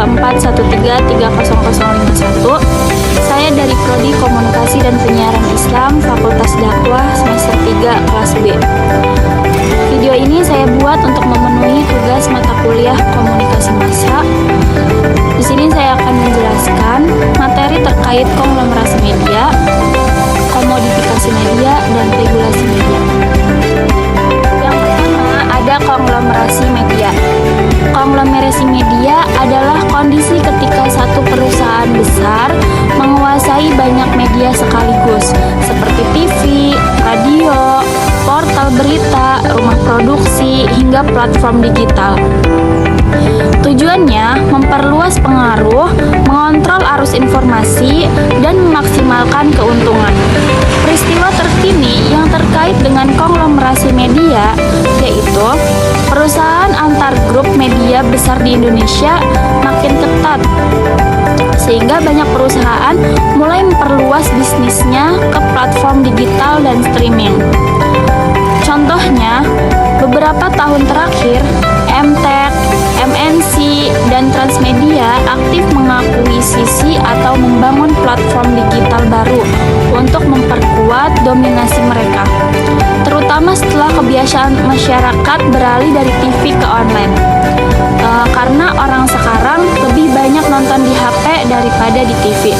08133001. Saya dari Prodi Komunikasi dan Penyiaran Islam Fakultas Dakwah semester 3 kelas B. Video ini saya buat untuk memenuhi tugas mata kuliah Komunikasi Massa. Di sini saya akan menjelaskan materi terkait konglomerasi media, komodifikasi media, dan regulasi media. Yang pertama ada konglomerasi media. Konglomerasi media adalah kondisi ketika satu perusahaan besar menguasai banyak media sekaligus, seperti TV, radio, portal berita, rumah produksi, hingga platform digital. Tujuannya memperluas pengaruh, mengontrol arus informasi, dan memaksimalkan keuntungan. Peristiwa terkini yang terkait dengan konglomerasi media yaitu perusahaan antar grup media besar di Indonesia makin ketat, sehingga banyak perusahaan mulai memperluas bisnisnya ke platform digital dan streaming. Contohnya, beberapa tahun terakhir, Emtek, MNC, dan Transmedia aktif mengakuisisi atau membangun platform digital baru untuk memperkuat dominasi mereka, terutama setelah kebiasaan masyarakat beralih dari TV ke online. Karena orang sekarang lebih banyak nonton di HP daripada di TV.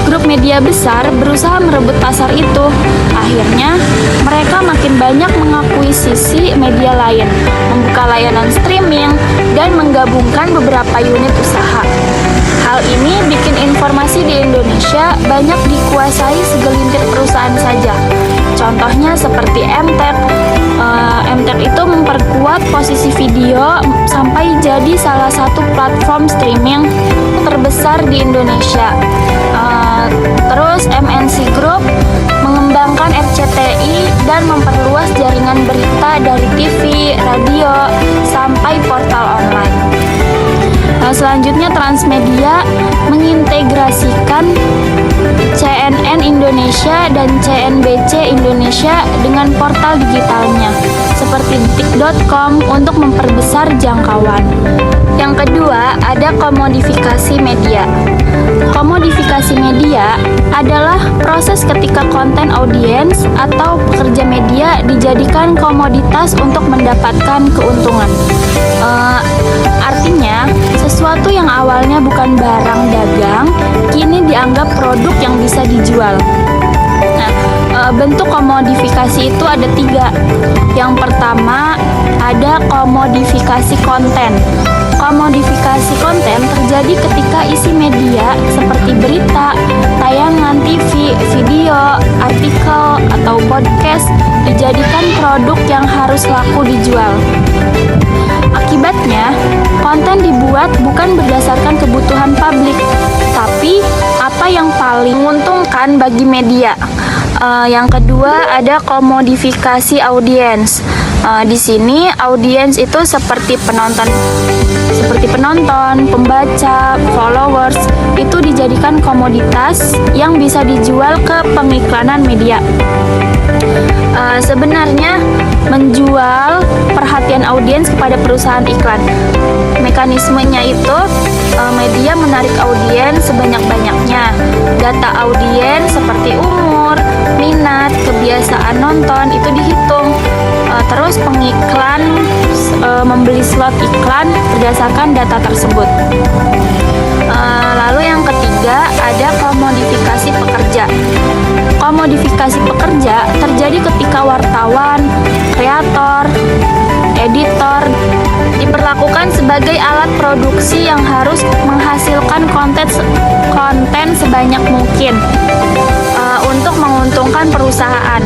Grup media besar berusaha merebut pasar itu. Akhirnya, mereka makin banyak mengakuisisi media lain, membuka layanan streaming, dan menggabungkan beberapa unit usaha. Hal ini bikin informasi di Indonesia banyak dikuasai segelintir perusahaan saja. Contohnya seperti Emtek. Emtek itu memperkuat posisi video sampai jadi salah satu platform streaming terbesar di Indonesia. Terus MNC Group mengembangkan RCTI dan memperluas jaringan berita dari TV, radio, sampai portal online. Selanjutnya Transmedia mengintegrasikan CNN Indonesia dan CNBC Indonesia dengan portal digitalnya seperti detik.com untuk memperbesar jangkauan. Yang kedua, ada komodifikasi media. Komodifikasi media adalah proses ketika konten audiens atau pekerja media dijadikan komoditas untuk mendapatkan keuntungan. Artinya, sesuatu yang awalnya bukan barang dagang, kini dianggap produk yang bisa dijual. Bentuk komodifikasi itu ada 3. Yang pertama, ada komodifikasi konten. Komodifikasi konten terjadi ketika isi media seperti berita, tayangan TV, video, artikel, atau podcast dijadikan produk yang harus laku dijual. Akibatnya, konten dibuat bukan berdasarkan kebutuhan publik, tapi apa yang paling menguntungkan bagi media. Yang kedua ada komodifikasi audiens. Di sini audiens itu seperti penonton, pembaca, followers, itu dijadikan komoditas yang bisa dijual ke pengiklanan media. Sebenarnya menjual perhatian audiens kepada perusahaan iklan. Mekanismenya itu media menarik audiens sebanyak-banyaknya. Data audiens seperti umur, minat, kebiasaan nonton itu dihitung. Terus pengiklan membeli slot iklan berdasarkan data tersebut. Lalu yang ketiga ada komodifikasi pekerja. Komodifikasi pekerja terjadi ketika wartawan, kreator, editor diperlakukan sebagai alat produksi yang harus menghasilkan konten sebanyak mungkin untuk menguntungkan perusahaan.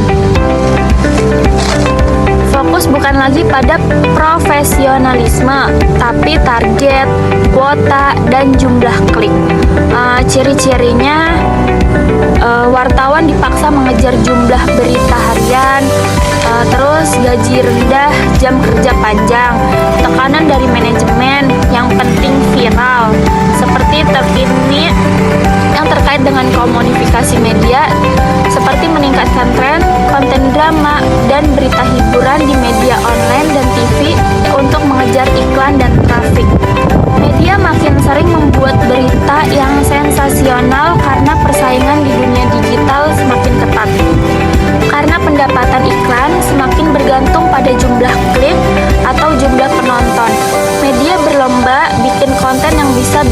Fokus bukan lagi pada profesionalisme, tapi target, kuota, dan jumlah klik. Ciri-cirinya, wartawan dipaksa mengejar jumlah berita harian, terus gaji rendah, jam kerja panjang, tekanan dari manajemen, yang penting viral. Seperti terkini yang terkait dengan komodifikasi media, seperti meningkatkan tren, konten drama, dan berita hiburan di media online dan TV untuk mengejar iklan dan trafik. Media makin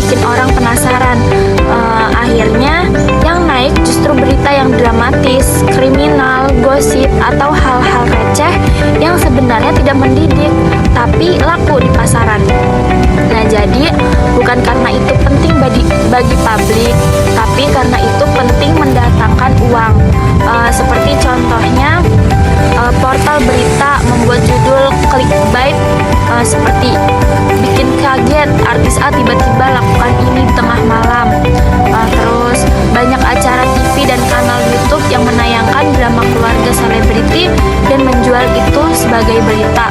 bikin orang penasaran. Akhirnya yang naik justru berita yang dramatis, kriminal, gosip, atau hal-hal receh yang sebenarnya tidak mendidik, tapi laku di pasaran. Nah, jadi bukan karena itu penting bagi publik, tapi karena itu penting mendatangkan uang. Seperti contohnya portal berita membuat judul clickbait seperti bikin kaget artis A tiba-tiba lakukan ini di tengah malam. Terus banyak acara TV dan kanal YouTube yang menayangkan drama keluarga selebriti dan menjual itu sebagai berita.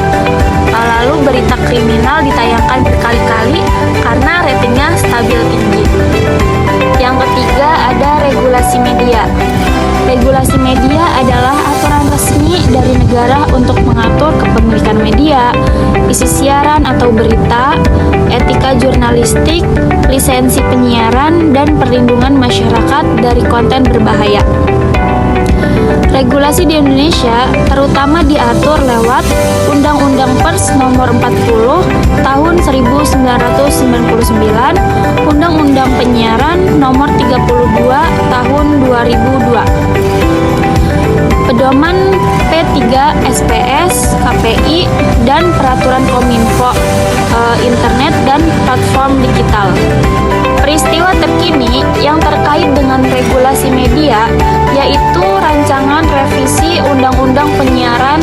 Lalu berita kriminal ditayangkan berkali-kali karena ratingnya stabil tinggi. Yang ketiga ada regulasi media. Regulasi media adalah aturan resmi dari negara untuk mengatur kepemilikan media, isi siaran atau berita, etika jurnalistik, lisensi penyiaran, dan perlindungan masyarakat dari konten berbahaya. Regulasi di Indonesia terutama diatur lewat Undang-Undang Pers Nomor 40 Tahun 1999, Undang-Undang Penyiaran Nomor 32 Tahun 2002, Pedoman P3 SPS KPI, dan Peraturan Kominfo Internet dan Platform Digital. Peristiwa terkini yang terkait dengan regulasi media yaitu rancangan revisi Undang-Undang Penyiaran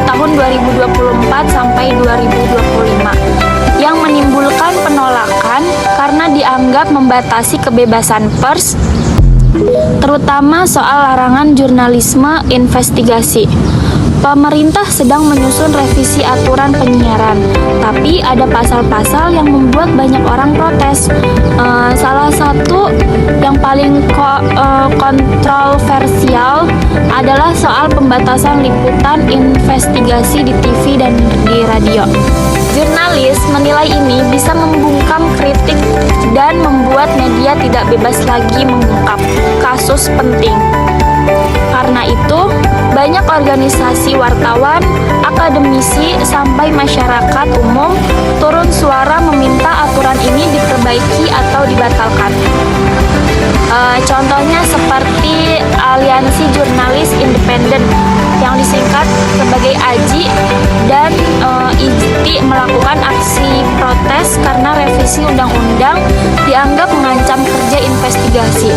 tahun 2024 sampai 2025 yang menimbulkan penolakan karena dianggap membatasi kebebasan pers, terutama soal larangan jurnalisme investigasi. Pemerintah sedang menyusun revisi aturan penyiaran, tapi ada pasal-pasal yang membuat banyak orang protes. Salah satu yang paling kontroversial adalah soal pembatasan liputan investigasi di TV dan di radio. Jurnalis menilai ini bisa membungkam kritik dan membuat media tidak bebas lagi mengungkap kasus penting. Karena itu, banyak organisasi wartawan, akademisi, sampai masyarakat umum turun suara meminta aturan ini diperbaiki atau dibatalkan. Contohnya seperti Aliansi Jurnalis Independen yang disingkat sebagai AJI dan IJTI melakukan aksi protes karena revisi undang-undang dianggap mengancam kerja investigasi.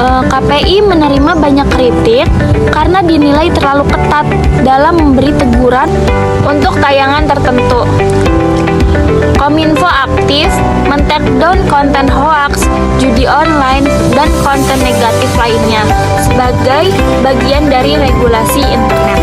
KPI menerima banyak kritik karena dinilai terlalu ketat dalam memberi teguran untuk tayangan tertentu. Kominfo aktif men-take down konten hoaks, judi online, dan konten negatif lainnya sebagai bagian dari regulasi internet.